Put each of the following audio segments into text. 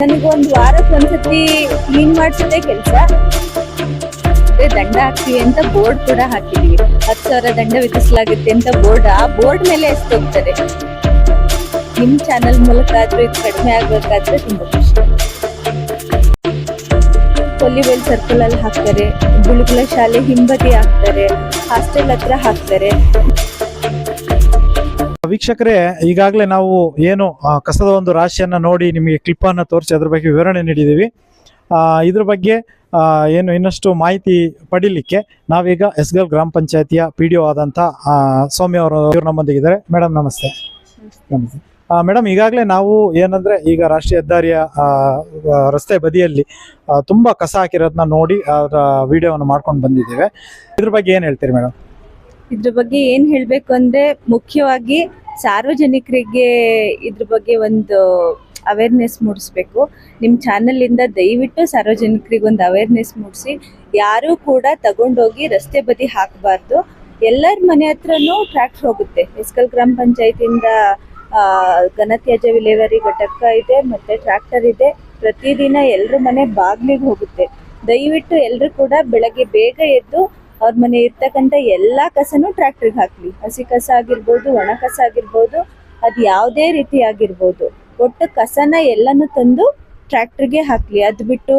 ನನಗೊಂದು ವಾರಕ್ಕೆ ಒಂದ್ಸತಿ ಕ್ಲೀನ್ ಮಾಡಿಸೋದೇ ಕೆಲಸ. ದಂಡ ಹಾಕ್ತೀವಿ ಅಂತ ಬೋರ್ಡ್ ಕೂಡ ಹಾಕಿದೀವಿ. 10,000 ದಂಡ ವಿಧಿಸಲಾಗುತ್ತೆ ಅಂತ ಬೋರ್ಡ್, ಆ ಬೋರ್ಡ್ ಮೇಲೆ ಎಷ್ಟೋಗ್ತಾರೆ. ನಿಮ್ ಚಾನಲ್ ಮೂಲಕ ಆದ್ರೂ ಇದು ಕಡಿಮೆ ಆಗ್ಬೇಕಾದ್ರೆ ತುಂಬಾ ಖುಷಿ. ಕೊಲ್ಲಿವೇಲ್ ಸರ್ಕಲ್ ಅಲ್ಲಿ ಹಾಕ್ತಾರೆ, ಗುಳುಗುಲ ಶಾಲೆ ಹಿಂಬದಿ ಹಾಕ್ತಾರೆ, ಹಾಸ್ಟೆಲ್ ಹತ್ರ ಹಾಕ್ತಾರೆ. ವೀಕ್ಷಕರೇ, ಈಗಾಗಲೇ ನಾವು ಏನು ಕಸದ ಒಂದು ರಾಶಿಯನ್ನು ನೋಡಿ ನಿಮಗೆ ಕ್ಲಿಪ್ ಅನ್ನು ತೋರಿಸಿ ಅದ್ರ ಬಗ್ಗೆ ವಿವರಣೆ ನೀಡಿದ್ದೀವಿ. ಇದ್ರ ಬಗ್ಗೆ ಏನು ಇನ್ನಷ್ಟು ಮಾಹಿತಿ ಪಡೀಲಿಕ್ಕೆ ನಾವೀಗ ಎಸ್ಗಲ್ ಗ್ರಾಮ ಪಂಚಾಯತಿಯ PDO ಆದಂಥ ಸೌಮ್ಯ ಅವರು ನಮ್ಮೊಂದಿಗಿದ್ದಾರೆ. ಮೇಡಮ್ ನಮಸ್ತೆ. ನಮಸ್ತೆ ಮೇಡಮ್, ಈಗಾಗಲೇ ನಾವು ಏನಂದರೆ ಈಗ ರಾಷ್ಟ್ರೀಯ ಹೆದ್ದಾರಿಯ ರಸ್ತೆ ಬದಿಯಲ್ಲಿ ತುಂಬ ಕಸ ಹಾಕಿರೋದನ್ನ ನೋಡಿ ಅದರ ವಿಡಿಯೋವನ್ನು ಮಾಡ್ಕೊಂಡು ಬಂದಿದ್ದೇವೆ. ಇದ್ರ ಬಗ್ಗೆ ಏನು ಹೇಳ್ತೀರಿ ಮೇಡಮ್? ಇದ್ರ ಬಗ್ಗೆ ಏನ್ ಹೇಳ್ಬೇಕು ಅಂದ್ರೆ, ಮುಖ್ಯವಾಗಿ ಸಾರ್ವಜನಿಕರಿಗೆ ಇದ್ರ ಬಗ್ಗೆ ಒಂದು ಅವೇರ್ನೆಸ್ ಮೂಡಿಸ್ಬೇಕು. ನಿಮ್ ಚಾನೆಲ್ ಇಂದ ದಯವಿಟ್ಟು ಸಾರ್ವಜನಿಕರಿಗೆ ಒಂದು ಅವೇರ್ನೆಸ್ ಮೂಡಿಸಿ. ಯಾರು ಕೂಡ ತಗೊಂಡೋಗಿ ರಸ್ತೆ ಬದಿ ಹಾಕಬಾರ್ದು. ಎಲ್ಲರ ಮನೆ ಹತ್ರನೂ ಟ್ರ್ಯಾಕ್ಟರ್ ಹೋಗುತ್ತೆ. ಎಸ್ಕಲ್ ಗ್ರಾಮ ಪಂಚಾಯತಿಯಿಂದ ಘನತ್ಯಾಜ್ಯ ವಿಲೇವಾರಿ ಘಟಕ ಇದೆ, ಮತ್ತೆ ಟ್ರ್ಯಾಕ್ಟರ್ ಇದೆ. ಪ್ರತಿದಿನ ಎಲ್ರ ಮನೆ ಬಾಗ್ಲಿಗೆ ಹೋಗುತ್ತೆ. ದಯವಿಟ್ಟು ಎಲ್ರು ಕೂಡ ಬೆಳಗ್ಗೆ ಬೇಗ ಎದ್ದು ಅವ್ರ ಮನೆ ಇರ್ತಕ್ಕಂಥ ಎಲ್ಲಾ ಕಸನು ಟ್ರ್ಯಾಕ್ಟರ್ಗೆ ಹಾಕ್ಲಿ. ಹಸಿ ಕಸ ಆಗಿರ್ಬೋದು, ಒಣ ಕಸ ಆಗಿರ್ಬೋದು, ಅದು ಯಾವುದೇ ರೀತಿ ಆಗಿರ್ಬೋದು, ಒಟ್ಟು ಕಸನ ಎಲ್ಲಾನು ತಂದು ಟ್ರ್ಯಾಕ್ಟರ್ಗೆ ಹಾಕ್ಲಿ. ಅದು ಬಿಟ್ಟು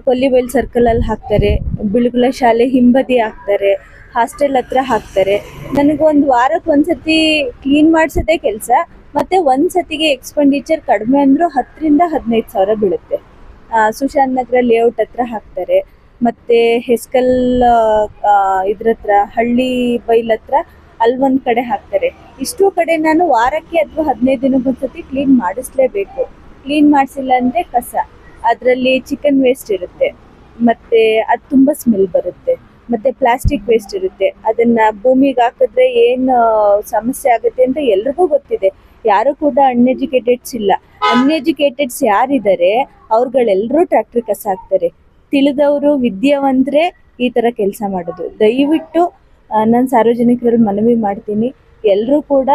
ಕೊಲ್ಲಿವೇಲ್ ಸರ್ಕಲ್ ಅಲ್ಲಿ ಹಾಕ್ತಾರೆ, ಬಿಳುಗುಲ ಶಾಲೆ ಹಿಂಬದಿ ಹಾಕ್ತಾರೆ, ಹಾಸ್ಟೆಲ್ ಹತ್ರ ಹಾಕ್ತಾರೆ. ನನಗೊಂದು ವಾರಕ್ಕೆ ಒಂದ್ಸತಿ ಕ್ಲೀನ್ ಮಾಡಿಸೋದೇ ಕೆಲಸ. ಮತ್ತೆ ಒಂದ್ಸತಿಗೆ ಎಕ್ಸ್ಪೆಂಡಿಚರ್ ಕಡಿಮೆ ಅಂದ್ರೂ 10,000 to 15,000 ಬೀಳುತ್ತೆ. ಸುಶಾಂತ್ ನಗರ ಲೇಔಟ್ ಹತ್ರ ಹಾಕ್ತಾರೆ, ಮತ್ತೆ ಹೆಸ್ಕಲ್ ಇದ್ರ ಹತ್ರ ಹಳ್ಳಿ ಬೈಲ್ ಹತ್ರ ಅಲ್ಲಿ ಒಂದ್ ಕಡೆ ಹಾಕ್ತಾರೆ. ಇಷ್ಟು ಕಡೆ ನಾನು ವಾರಕ್ಕೆ ಅಥವಾ 15 ದಿನಕ್ಕೊಂದ್ಸತಿ ಕ್ಲೀನ್ ಮಾಡಿಸ್ಲೇಬೇಕು. ಕ್ಲೀನ್ ಮಾಡಿಸಿಲ್ಲ ಅಂದ್ರೆ ಕಸ, ಅದರಲ್ಲಿ ಚಿಕನ್ ವೇಸ್ಟ್ ಇರುತ್ತೆ, ಮತ್ತೆ ಅದು ತುಂಬಾ ಸ್ಮೆಲ್ ಬರುತ್ತೆ, ಮತ್ತೆ ಪ್ಲಾಸ್ಟಿಕ್ ವೇಸ್ಟ್ ಇರುತ್ತೆ. ಅದನ್ನ ಭೂಮಿಗೆ ಹಾಕಿದ್ರೆ ಏನು ಸಮಸ್ಯೆ ಆಗುತ್ತೆ ಅಂತ ಎಲ್ರಿಗೂ ಗೊತ್ತಿದೆ. ಯಾರು ಕೂಡ ಅನ್ಎಜುಕೇಟೆಡ್ಸ್ ಇಲ್ಲ. ಅನ್ಎಜುಕೇಟೆಡ್ಸ್ ಯಾರಿದ್ದಾರೆ ಅವ್ರುಗಳೆಲ್ಲರೂ ಟ್ರ್ಯಾಕ್ಟರ್ ಕಸ ಹಾಕ್ತಾರೆ. ತಿಳಿದವರು ವಿದ್ಯಾವಂತರೇ ಈ ತರ ಕೆಲಸ ಮಾಡೋದು. ದಯವಿಟ್ಟು ನಾನು ಸಾರ್ವಜನಿಕರಲ್ಲಿ ಮನವಿ ಮಾಡ್ತೀನಿ, ಎಲ್ಲರೂ ಕೂಡ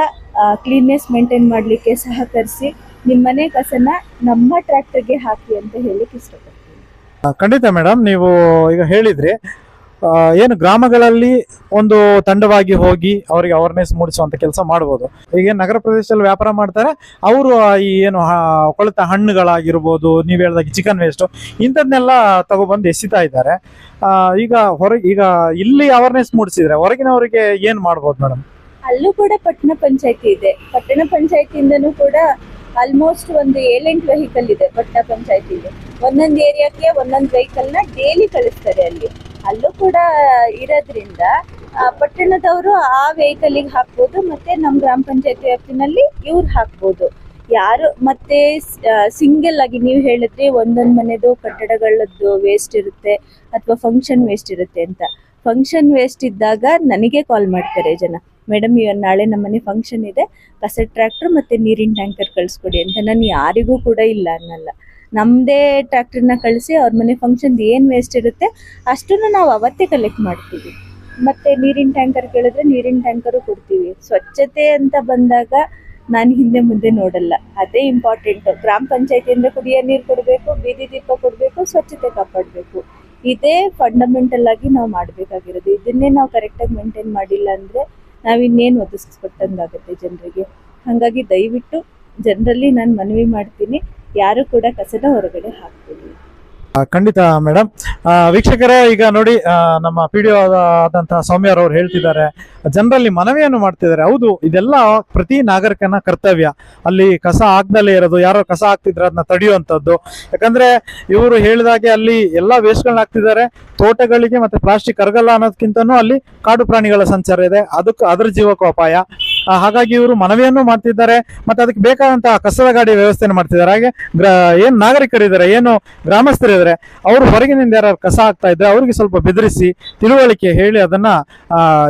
ಕ್ಲೀನ್ನೆಸ್ ಮೇಂಟೈನ್ ಮಾಡಲಿಕ್ಕೆ ಸಹಕರಿಸಿ. ನಿಮ್ಮನೆ ಕಸನ ನಮ್ಮ ಟ್ರ್ಯಾಕ್ಟರ್ಗೆ ಹಾಕಿ ಅಂತ ಹೇಳಿಕ್ಕೆ ಇಷ್ಟಪಡ್ತೀನಿ. ಖಂಡಿತ ಮೇಡಮ್, ನೀವು ಈಗ ಹೇಳಿದ್ರಿ ಏನು ಗ್ರಾಮಗಳಲ್ಲಿ ಒಂದು ತಂಡವಾಗಿ ಹೋಗಿ ಅವರಿಗೆ ಅವೇರ್ನೆಸ್ ಮೂಡಿಸುವಂತ ಕೆಲಸ ಮಾಡ್ಬೋದು. ಈಗ ನಗರ ಪ್ರದೇಶದಲ್ಲಿ ವ್ಯಾಪಾರ ಮಾಡ್ತಾರೆ ಅವರು, ಈ ಏನು ಕೊಳೆತ ಹಣ್ಣುಗಳಾಗಿರ್ಬೋದು, ನೀವು ಹೇಳಿದಾಗ ಚಿಕನ್ ವೇಸ್ಟ್ ಇಂಥದ್ನೆಲ್ಲ ತಗೊಬಂದು ಎಸಿತಾ ಇದ್ದಾರೆ. ಈಗ ಈಗ ಇಲ್ಲಿ ಅವೇರ್ನೆಸ್ ಮೂಡಿಸಿದ್ರೆ ಹೊರಗಿನವರಿಗೆ ಏನ್ ಮಾಡ್ಬೋದು ಮೇಡಮ್? ಅಲ್ಲೂ ಕೂಡ ಪಟ್ಟಣ ಪಂಚಾಯತಿ ಇದೆ. ಪಟ್ಟಣ ಪಂಚಾಯತಿಯಿಂದನೂ ಕೂಡ ಆಲ್ಮೋಸ್ಟ್ ಒಂದು 7-8 ವೆಹಿಕಲ್ ಇದೆ ಪಟ್ಟಣ ಪಂಚಾಯತಿಗೆ. ಒಂದೊಂದು ಏರಿಯಾಕ್ಕೆ ಒಂದೊಂದು ವೆಹಿಕಲ್ ನ ಡೈಲಿ ಕಳಿಸ್ತಾರೆ. ಅಲ್ಲೂ ಕೂಡ ಇರೋದ್ರಿಂದ ಪಟ್ಟಣದವರು ಆ ವೆಹಿಕಲ್ಗೆ ಹಾಕ್ಬೋದು, ಮತ್ತೆ ನಮ್ಮ ಗ್ರಾಮ ಪಂಚಾಯತಿ ವ್ಯಾಪ್ತಿನಲ್ಲಿ ಇವ್ರು ಹಾಕ್ಬೋದು. ಯಾರು ಮತ್ತೆ ಸಿಂಗಲ್ ಆಗಿ ನೀವು ಹೇಳಿದ್ರಿ ಒಂದೊಂದು ಮನೆದು ಕಟ್ಟಡಗಳದ್ದು ವೇಸ್ಟ್ ಇರುತ್ತೆ ಅಥವಾ ಫಂಕ್ಷನ್ ವೇಸ್ಟ್ ಇರುತ್ತೆ ಅಂತ. ಫಂಕ್ಷನ್ ವೇಸ್ಟ್ ಇದ್ದಾಗ ನನಗೆ ಕಾಲ್ ಮಾಡ್ತಾರೆ ಜನ, ಮೇಡಮ್ ನಾಳೆ ನಮ್ಮನೆ ಫಂಕ್ಷನ್ ಇದೆ, ಕಸ ಟ್ರ್ಯಾಕ್ಟರ್ ಮತ್ತೆ ನೀರಿನ ಟ್ಯಾಂಕರ್ ಕಳಿಸ್ಕೊಡಿ ಅಂತ. ನಾನು ಯಾರಿಗೂ ಕೂಡ ಇಲ್ಲ ಅನ್ನಲ್ಲ. ನಮ್ಮದೇ ಟ್ರ್ಯಾಕ್ಟರ್ನ ಕಳಿಸಿ ಅವ್ರ ಮನೆ ಫಂಕ್ಷನ್ ಏನು ವೇಸ್ಟ್ ಇರುತ್ತೆ ಅಷ್ಟನ್ನು ನಾವು ಅವತ್ತೇ ಕಲೆಕ್ಟ್ ಮಾಡ್ತೀವಿ. ಮತ್ತೆ ನೀರಿನ ಟ್ಯಾಂಕರ್ ಕೇಳಿದ್ರೆ ನೀರಿನ ಟ್ಯಾಂಕರು ಕೊಡ್ತೀವಿ. ಸ್ವಚ್ಛತೆ ಅಂತ ಬಂದಾಗ ನಾನು ಹಿಂದೆ ಮುಂದೆ ನೋಡಲ್ಲ, ಅದೇ ಇಂಪಾರ್ಟೆಂಟ್. ಗ್ರಾಮ ಪಂಚಾಯತಿಯಿಂದ ಕುಡಿಯೋ ನೀರು ಕೊಡಬೇಕು, ಬೀದಿ ದೀಪ ಕೊಡಬೇಕು, ಸ್ವಚ್ಛತೆ ಕಾಪಾಡಬೇಕು. ಇದೇ ಫಂಡಮೆಂಟಲ್ ಆಗಿ ನಾವು ಮಾಡಬೇಕಾಗಿರೋದು. ಇದನ್ನೇ ನಾವು ಕರೆಕ್ಟಾಗಿ ಮೇಂಟೈನ್ ಮಾಡಿಲ್ಲ ಅಂದರೆ ನಾವು ಇನ್ನೇನು ಒದಗಿಸ್ಕೊಟ್ಟಂಗಾಗುತ್ತೆ ಜನರಿಗೆ. ಹಾಗಾಗಿ ದಯವಿಟ್ಟು ಜನರಲ್ಲಿ ನಾನು ಮನವಿ ಮಾಡ್ತೀನಿ, ಯಾರು ಕೂಡ ಕಸದ ಹೊರಗಡೆ ಹಾಕ್ತೀನಿ. ಖಂಡಿತ ಮೇಡಮ್. ವೀಕ್ಷಕರೇ, ಈಗ ನೋಡಿ ನಮ್ಮ PDO ಆದಂತಹ ಸೌಮ್ಯ ಅವರು ಹೇಳ್ತಿದ್ದಾರೆ, ಜನರಲ್ಲಿ ಮನವಿಯನ್ನು ಮಾಡ್ತಿದ್ದಾರೆ. ಹೌದು, ಇದೆಲ್ಲ ಪ್ರತಿ ನಾಗರಿಕನ ಕರ್ತವ್ಯ. ಅಲ್ಲಿ ಕಸ ಹಾಕ್ದಲ್ಲೇ ಇರೋದು, ಯಾರೋ ಕಸ ಹಾಕ್ತಿದ್ರೆ ಅದನ್ನ ತಡೆಯುವಂಥದ್ದು. ಯಾಕಂದ್ರೆ ಇವರು ಹೇಳಿದಾಗೆ ಅಲ್ಲಿ ಎಲ್ಲಾ ವೇಸ್ಟ್ಗಳನ್ನ ಹಾಕ್ತಿದ್ದಾರೆ. ತೋಟಗಳಿಗೆ ಮತ್ತೆ ಪ್ಲಾಸ್ಟಿಕ್ ಕರಗಲ್ಲ ಅನ್ನೋದಕ್ಕಿಂತನೂ ಅಲ್ಲಿ ಕಾಡು ಪ್ರಾಣಿಗಳ ಸಂಚಾರ ಇದೆ, ಅದರ ಜೀವಕ್ಕೂ ಅಪಾಯ. ಹಾಗಾಗಿ ಇವರು ಮನವಿಯನ್ನು ಮಾಡ್ತಿದ್ದಾರೆ, ಮತ್ತೆ ಅದಕ್ಕೆ ಬೇಕಾದಂತಹ ಕಸದ ಗಾಡಿ ವ್ಯವಸ್ಥೆಯನ್ನು ಮಾಡ್ತಿದ್ದಾರೆ. ಹಾಗೆ ಏನ್ ನಾಗರಿಕರಿದ್ದಾರೆ, ಏನು ಗ್ರಾಮಸ್ಥರಿದ್ದಾರೆ, ಅವರು ಹೊರಗಿನಿಂದ ಯಾರು ಕಸ ಹಾಕ್ತಾ ಇದ್ರೆ ಅವ್ರಿಗೆ ಸ್ವಲ್ಪ ಬೆದರಿಸಿ ತಿಳುವಳಿಕೆ ಹೇಳಿ ಅದನ್ನ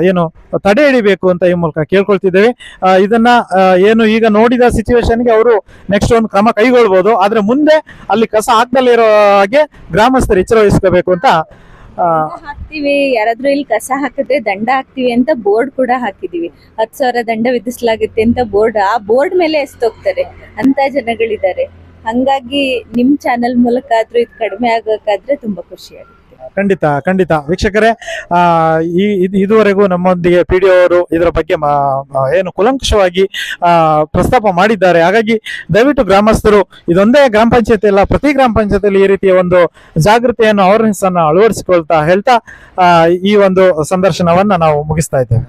ಏನು ತಡೆ ಹಿಡಿಬೇಕು ಅಂತ ಈ ಮೂಲಕ ಕೇಳ್ಕೊಳ್ತಿದ್ದೇವೆ. ಇದನ್ನ ಏನು ಈಗ ನೋಡಿದ ಸಿಚುವೇಶನ್ಗೆ ಅವರು ನೆಕ್ಸ್ಟ್ ಒಂದು ಕ್ರಮ ಕೈಗೊಳ್ಬಹುದು. ಆದ್ರೆ ಮುಂದೆ ಅಲ್ಲಿ ಕಸ ಹಾಕ್ದಲ್ಲೇ ಇರೋ ಹಾಗೆ ಗ್ರಾಮಸ್ಥರು ಎಚ್ಚರ ವಹಿಸ್ಕೋಬೇಕು ಅಂತ ಹಾಕ್ತಿವಿ. ಯಾರಾದ್ರೂ ಇಲ್ಲಿ ಕಸ ಹಾಕಿದ್ರೆ ದಂಡ ಹಾಕ್ತಿವಿ ಅಂತ ಬೋರ್ಡ್ ಕೂಡ ಹಾಕಿದೀವಿ. 10,000 ದಂಡ ವಿಧಿಸಲಾಗುತ್ತೆ ಅಂತ ಬೋರ್ಡ್, ಆ ಬೋರ್ಡ್ ಮೇಲೆ ಎಸ್ತೋಗ್ತಾರೆ ಅಂತ ಜನಗಳಿದ್ದಾರೆ. ಹಂಗಾಗಿ ನಿಮ್ ಚಾನೆಲ್ ಮೂಲಕ ಆದ್ರೂ ಇದು ಕಡಿಮೆ ಆಗೋಕಾದ್ರೆ ತುಂಬಾ ಖುಷಿ ಆಗುತ್ತೆ. ಖಂಡಿತ ಖಂಡಿತ ವೀಕ್ಷಕರೇ, ಇದುವರೆಗೂ ನಮ್ಮೊಂದಿಗೆ PDO ಅವರು ಇದರ ಬಗ್ಗೆ ಏನು ಕುಲಂಕುಷವಾಗಿ ಪ್ರಸ್ತಾಪ ಮಾಡಿದ್ದಾರೆ. ಹಾಗಾಗಿ ದಯವಿಟ್ಟು ಗ್ರಾಮಸ್ಥರು ಇದೊಂದೇ ಗ್ರಾಮ ಪಂಚಾಯತಿ ಅಲ್ಲ, ಪ್ರತಿ ಗ್ರಾಮ ಪಂಚಾಯತಿಯಲ್ಲಿ ಈ ರೀತಿಯ ಒಂದು ಜಾಗೃತಿಯನ್ನು ಅವೇರ್ನೆಸ್ ಅನ್ನು ಅಳವಡಿಸಿಕೊಳ್ತಾ ಹೇಳ್ತಾ ಈ ಒಂದು ಸಂದರ್ಶನವನ್ನ ನಾವು ಮುಗಿಸ್ತಾ ಇದ್ದೇವೆ.